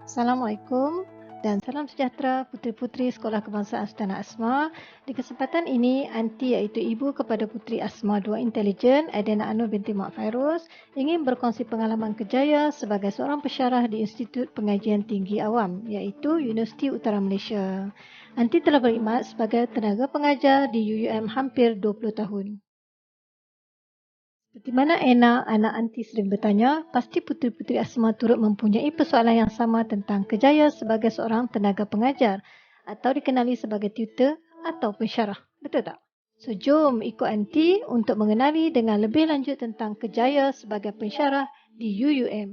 Assalamualaikum dan salam sejahtera puteri-puteri Sekolah Kebangsaan Sultanah Asma. Di kesempatan ini, Aunty iaitu ibu kepada Puteri Asma 2 Intelijen, Adena Anur binti Mak Fairuz, ingin berkongsi pengalaman kerjaya sebagai seorang pensyarah di Institut Pengajian Tinggi Awam iaitu Universiti Utara Malaysia. Aunty telah berkhidmat sebagai tenaga pengajar di UUM hampir 20 tahun. Seperti mana anak Aunty sering bertanya, pasti puteri-puteri Asma turut mempunyai persoalan yang sama tentang kerjaya sebagai seorang tenaga pengajar atau dikenali sebagai tutor atau pensyarah. Betul tak? So, jom ikut Aunty untuk mengenali dengan lebih lanjut tentang kerjaya sebagai pensyarah di UUM.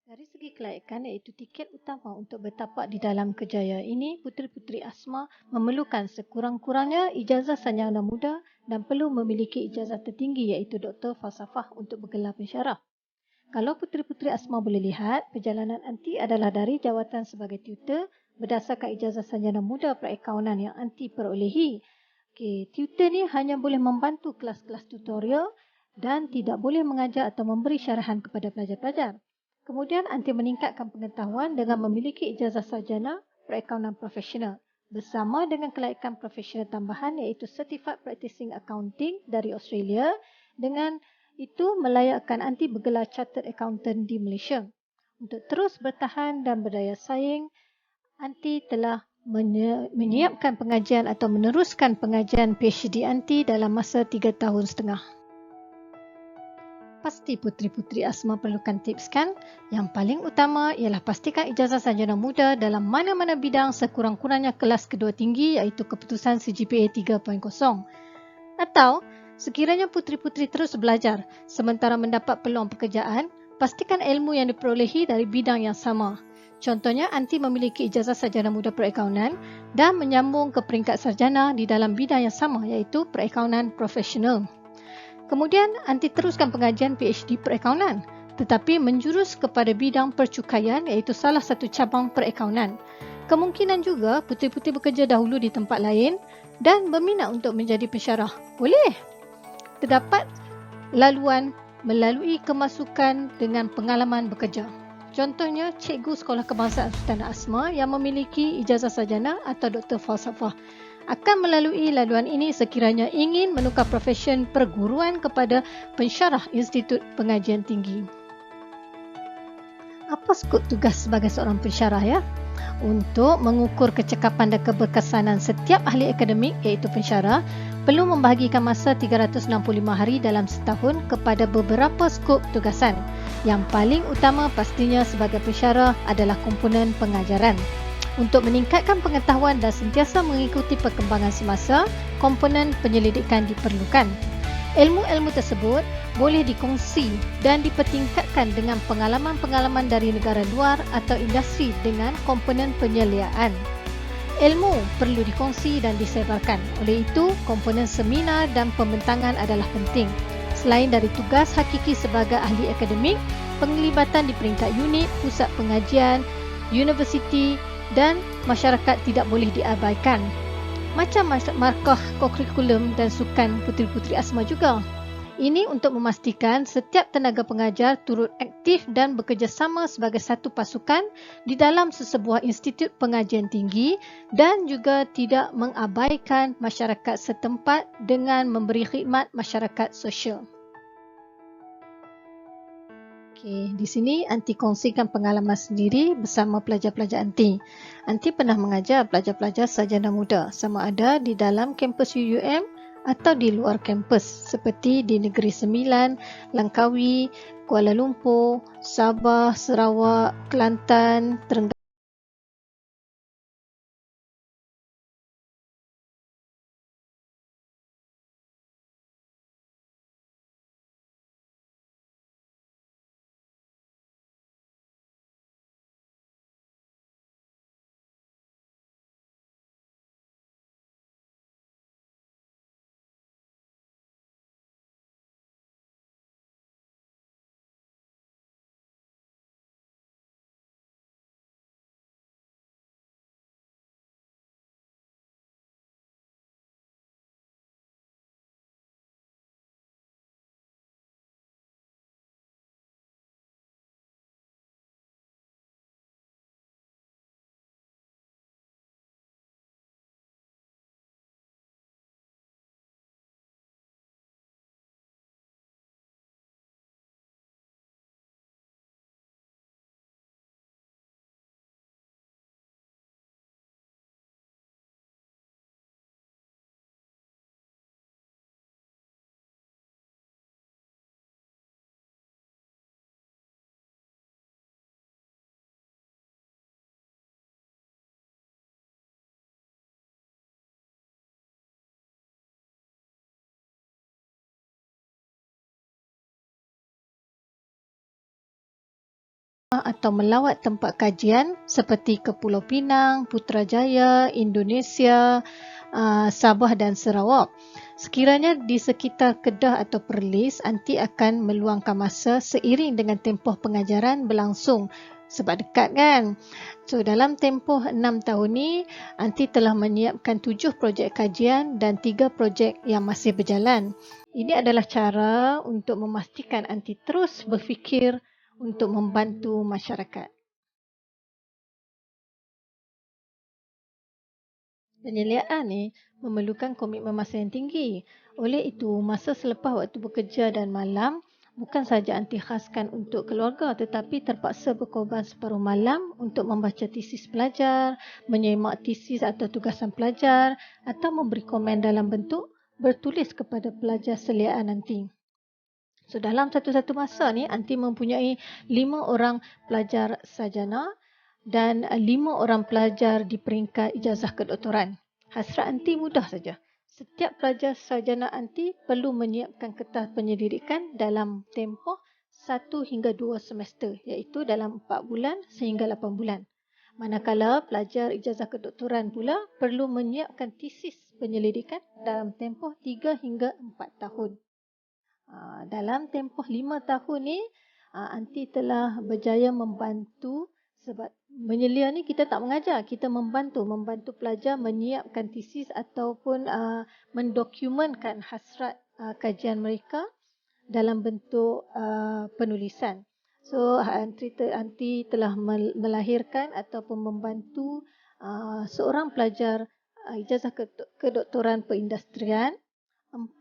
Dari segi kelayakan iaitu tiket utama untuk bertapak di dalam kerjaya ini, puteri-puteri Asma memerlukan sekurang-kurangnya ijazah sarjana muda dan perlu memiliki ijazah tertinggi iaitu Doktor Falsafah untuk bergelar pensyarah. Kalau puteri-puteri Asma boleh lihat, perjalanan Aunty adalah dari jawatan sebagai tutor berdasarkan ijazah sarjana muda perakaunan yang Aunty perolehi. Tutor ni hanya boleh membantu kelas-kelas tutorial dan tidak boleh mengajar atau memberi syarahan kepada pelajar-pelajar. Kemudian, Aunty meningkatkan pengetahuan dengan memiliki ijazah sarjana perakaunan profesional bersama dengan kelayakan profesional tambahan iaitu Certified Practicing Accounting dari Australia. Dengan itu melayakkan Aunty bergelar Chartered Accountant di Malaysia. Untuk terus bertahan dan berdaya saing, Aunty telah menyiapkan pengajian atau meneruskan pengajian PhD Aunty dalam masa 3 tahun setengah. Pasti puteri-puteri Asma perlukan tips kan? Yang paling utama ialah pastikan ijazah sarjana muda dalam mana-mana bidang sekurang-kurangnya kelas kedua tinggi iaitu keputusan CGPA 3.0. Atau, sekiranya puteri-puteri terus belajar sementara mendapat peluang pekerjaan, pastikan ilmu yang diperolehi dari bidang yang sama. Contohnya, Aunty memiliki ijazah sarjana muda perakaunan dan menyambung ke peringkat sarjana di dalam bidang yang sama iaitu perakaunan profesional. Kemudian, Aunty teruskan pengajian PhD perakaunan tetapi menjurus kepada bidang percukaian iaitu salah satu cabang perakaunan. Kemungkinan juga puteri-puteri bekerja dahulu di tempat lain dan berminat untuk menjadi pensyarah. Boleh. Terdapat laluan melalui kemasukan dengan pengalaman bekerja. Contohnya, cikgu Sekolah Kebangsaan Sultanah Asma yang memiliki ijazah sarjana atau Doktor Falsafah akan melalui laluan ini sekiranya ingin menukar profesion perguruan kepada pensyarah Institut Pengajian Tinggi. Apa skop tugas sebagai seorang pensyarah ya? Untuk mengukur kecekapan dan keberkesanan setiap ahli akademik iaitu pensyarah, perlu membahagikan masa 365 hari dalam setahun kepada beberapa skop tugasan. Yang paling utama pastinya sebagai pensyarah adalah komponen pengajaran. Untuk meningkatkan pengetahuan dan sentiasa mengikuti perkembangan semasa, komponen penyelidikan diperlukan. Ilmu-ilmu tersebut boleh dikongsi dan dipertingkatkan dengan pengalaman-pengalaman dari negara luar atau industri dengan komponen penyeliaan. Ilmu perlu dikongsi dan disebarkan. Oleh itu, komponen seminar dan pembentangan adalah penting. Selain dari tugas hakiki sebagai ahli akademik, penglibatan di peringkat unit, pusat pengajian, universiti dan masyarakat tidak boleh diabaikan. Macam markah kurikulum dan sukan puteri-puteri Asma juga. Ini untuk memastikan setiap tenaga pengajar turut aktif dan bekerjasama sebagai satu pasukan di dalam sesebuah institut pengajian tinggi dan juga tidak mengabaikan masyarakat setempat dengan memberi khidmat masyarakat sosial. Di sini Aunty kongsikan pengalaman sendiri bersama pelajar-pelajar Aunty. Aunty pernah mengajar pelajar-pelajar sarjana muda sama ada di dalam kampus UUM atau di luar kampus seperti di Negeri Sembilan, Langkawi, Kuala Lumpur, Sabah, Sarawak, Kelantan, Terengganu. atau melawat tempat kajian seperti ke Pulau Pinang, Putrajaya, Indonesia, Sabah dan Sarawak. Sekiranya di sekitar Kedah atau Perlis, Anti akan meluangkan masa seiring dengan tempoh pengajaran berlangsung sebab dekat kan. So dalam tempoh 6 tahun ni, Anti telah menyiapkan 7 projek kajian dan 3 projek yang masih berjalan. Ini adalah cara untuk memastikan Anti terus berfikir untuk membantu masyarakat. Penyeliaan ni memerlukan komitmen masa yang tinggi. Oleh itu, masa selepas waktu bekerja dan malam bukan sahaja Anti khaskan untuk keluarga tetapi terpaksa berkorban separuh malam untuk membaca tesis pelajar, menyemak tesis atau tugasan pelajar atau memberi komen dalam bentuk bertulis kepada pelajar seliaan Anti. So dalam satu-satu masa ni Anti mempunyai 5 orang pelajar sarjana dan 5 orang pelajar di peringkat ijazah kedoktoran. Hasrat Anti mudah saja. Setiap pelajar sarjana Anti perlu menyiapkan kertas penyelidikan dalam tempoh 1 hingga 2 semester, iaitu dalam 4 bulan sehingga 8 bulan. Manakala pelajar ijazah kedoktoran pula perlu menyiapkan tesis penyelidikan dalam tempoh 3 hingga 4 tahun. Dalam tempoh 5 tahun ni, Anti telah berjaya membantu. Sebab menyelia ni kita tak mengajar, kita membantu pelajar menyiapkan tesis ataupun mendokumentkan hasrat kajian mereka dalam bentuk penulisan. So Anti telah melahirkan ataupun membantu seorang pelajar ijazah kedoktoran perindustrian, 4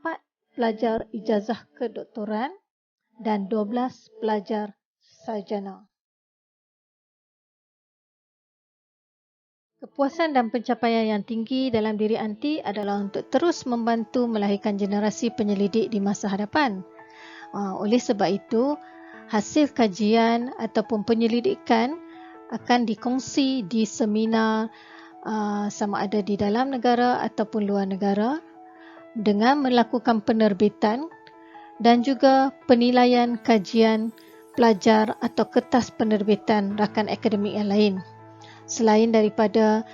pelajar ijazah kedoktoran dan 12 pelajar sarjana. Kepuasan dan pencapaian yang tinggi dalam diri Anti adalah untuk terus membantu melahirkan generasi penyelidik di masa hadapan. Oleh sebab itu, hasil kajian ataupun penyelidikan akan dikongsi di seminar sama ada di dalam negara ataupun luar negara dengan melakukan penerbitan dan juga penilaian kajian pelajar atau kertas penerbitan rakan akademik yang lain. Selain daripada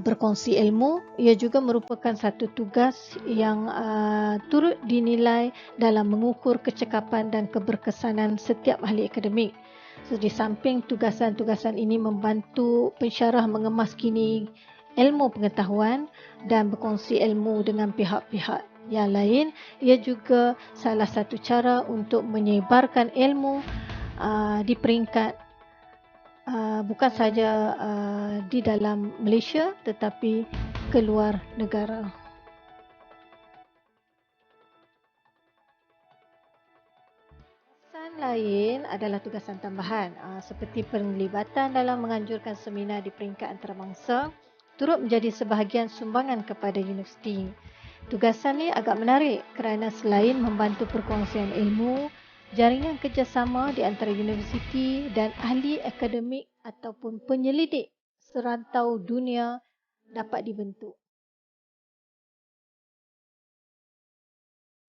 berkongsi ilmu, ia juga merupakan satu tugas yang turut dinilai dalam mengukur kecekapan dan keberkesanan setiap ahli akademik. So, di samping tugasan-tugasan ini membantu pensyarah mengemas kini ilmu pengetahuan dan berkongsi ilmu dengan pihak-pihak yang lain, ia juga salah satu cara untuk menyebarkan ilmu di peringkat bukan sahaja di dalam Malaysia tetapi keluar negara. Tugasan lain adalah tugasan tambahan seperti penglibatan dalam menganjurkan seminar di peringkat antarabangsa turut menjadi sebahagian sumbangan kepada universiti. Tugasan ni agak menarik kerana selain membantu perkongsian ilmu, jaringan kerjasama di antara universiti dan ahli akademik ataupun penyelidik serantau dunia dapat dibentuk.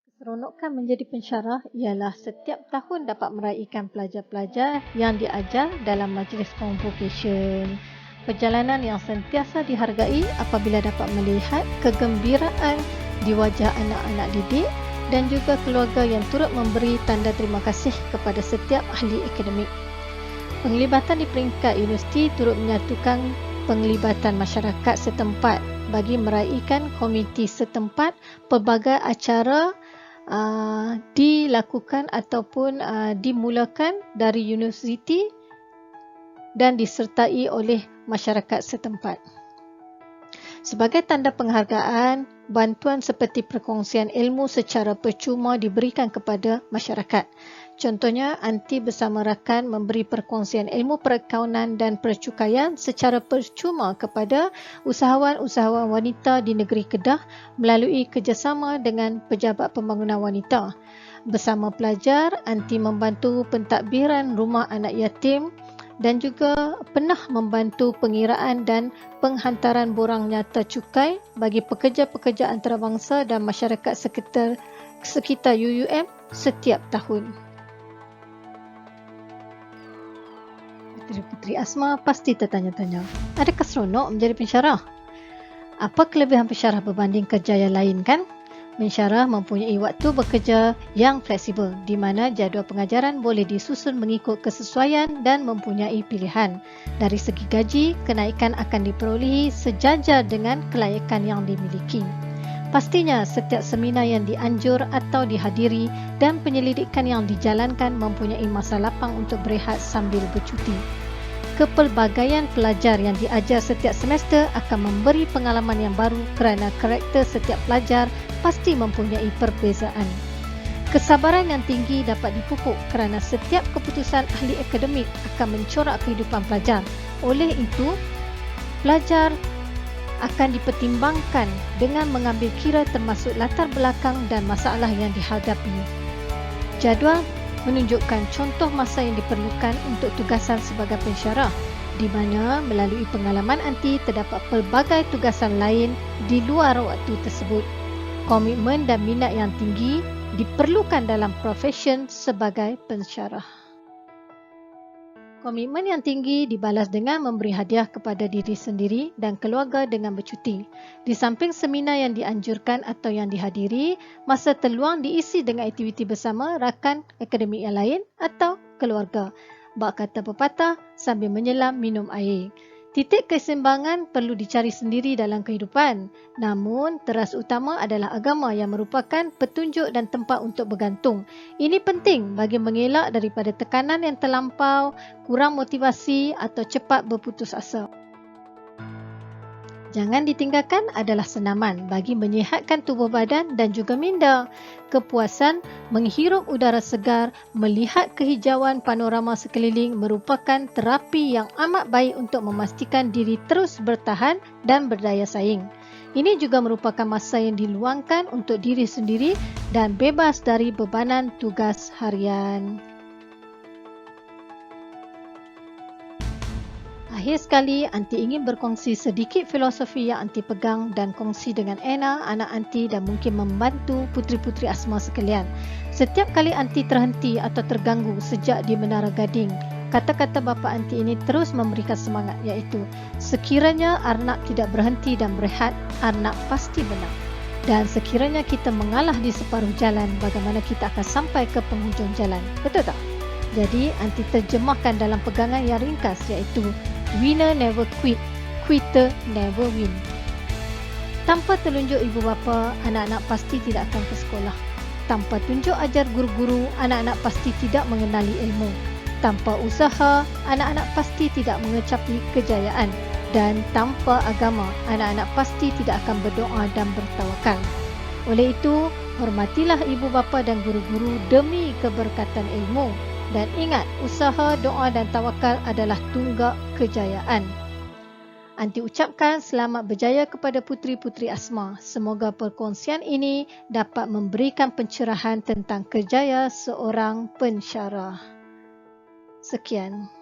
Keseronokan menjadi pensyarah ialah setiap tahun dapat meraihkan pelajar-pelajar yang diajar dalam majlis convocation. Perjalanan yang sentiasa dihargai apabila dapat melihat kegembiraan di wajah anak-anak didik dan juga keluarga yang turut memberi tanda terima kasih kepada setiap ahli akademik. Penglibatan di peringkat universiti turut menyatukan penglibatan masyarakat setempat bagi meraihkan komiti setempat. Pelbagai acara dilakukan ataupun dimulakan dari universiti dan disertai oleh masyarakat setempat. Sebagai tanda penghargaan, bantuan seperti perkongsian ilmu secara percuma diberikan kepada masyarakat. Contohnya, Anti bersama rakan memberi perkongsian ilmu perakaunan dan percukaian secara percuma kepada usahawan-usahawan wanita di negeri Kedah melalui kerjasama dengan Pejabat Pembangunan Wanita. Bersama pelajar, Anti membantu pentadbiran rumah anak yatim dan juga pernah membantu pengiraan dan penghantaran borang nyata cukai bagi pekerja-pekerja antarabangsa dan masyarakat sekitar UUM setiap tahun. Puteri-puteri Asma pasti tertanya-tanya, adakah seronok menjadi pensyarah? Apa kelebihan pensyarah berbanding kerjaya lain kan? Pensyarah mempunyai waktu bekerja yang fleksibel di mana jadual pengajaran boleh disusun mengikut kesesuaian dan mempunyai pilihan. Dari segi gaji, kenaikan akan diperolehi sejajar dengan kelayakan yang dimiliki. Pastinya setiap seminar yang dianjur atau dihadiri dan penyelidikan yang dijalankan mempunyai masa lapang untuk berehat sambil bercuti. Kepelbagaian pelajar yang diajar setiap semester akan memberi pengalaman yang baru kerana karakter setiap pelajar pasti mempunyai perbezaan. Kesabaran yang tinggi dapat dipupuk kerana setiap keputusan ahli akademik akan mencorak kehidupan pelajar. Oleh itu, pelajar akan dipertimbangkan dengan mengambil kira termasuk latar belakang dan masalah yang dihadapi. Jadual menunjukkan contoh masa yang diperlukan untuk tugasan sebagai pensyarah, di mana melalui pengalaman anti terdapat pelbagai tugasan lain di luar waktu tersebut. Komitmen dan minat yang tinggi diperlukan dalam profesyen sebagai pensyarah. Komitmen yang tinggi dibalas dengan memberi hadiah kepada diri sendiri dan keluarga dengan bercuti. Di samping seminar yang dianjurkan atau yang dihadiri, masa terluang diisi dengan aktiviti bersama rakan akademik yang lain atau keluarga. Bak kata pepatah, sambil menyelam minum air. Titik keseimbangan perlu dicari sendiri dalam kehidupan. Namun, teras utama adalah agama yang merupakan petunjuk dan tempat untuk bergantung. Ini penting bagi mengelak daripada tekanan yang terlampau, kurang motivasi atau cepat berputus asa. Jangan ditinggalkan adalah senaman bagi menyihatkan tubuh badan dan juga minda. Kepuasan menghirup udara segar, melihat kehijauan panorama sekeliling merupakan terapi yang amat baik untuk memastikan diri terus bertahan dan berdaya saing. Ini juga merupakan masa yang diluangkan untuk diri sendiri dan bebas dari bebanan tugas harian. Akhir sekali, Anti ingin berkongsi sedikit filosofi yang Anti pegang dan kongsi dengan Anna, anak Anti dan mungkin membantu puteri-puteri Asma sekalian. Setiap kali Anti terhenti atau terganggu sejak di Menara Gading, kata-kata bapa Anti ini terus memberikan semangat, iaitu sekiranya arnak tidak berhenti dan berehat, arnak pasti menang. Dan sekiranya kita mengalah di separuh jalan, bagaimana kita akan sampai ke penghujung jalan? Betul tak? Jadi, Anti terjemahkan dalam pegangan yang ringkas, iaitu winner never quit, quitter never win. Tanpa telunjuk ibu bapa, anak-anak pasti tidak akan ke sekolah. Tanpa tunjuk ajar guru-guru, anak-anak pasti tidak mengenali ilmu. Tanpa usaha, anak-anak pasti tidak mengecapi kejayaan. Dan tanpa agama, anak-anak pasti tidak akan berdoa dan bertawakal. Oleh itu, hormatilah ibu bapa dan guru-guru demi keberkatan ilmu. Dan ingat, usaha, doa dan tawakal adalah tunggak kejayaan. Anti ucapkan selamat berjaya kepada puteri-puteri Asma. Semoga perkongsian ini dapat memberikan pencerahan tentang kerjaya seorang pensyarah. Sekian.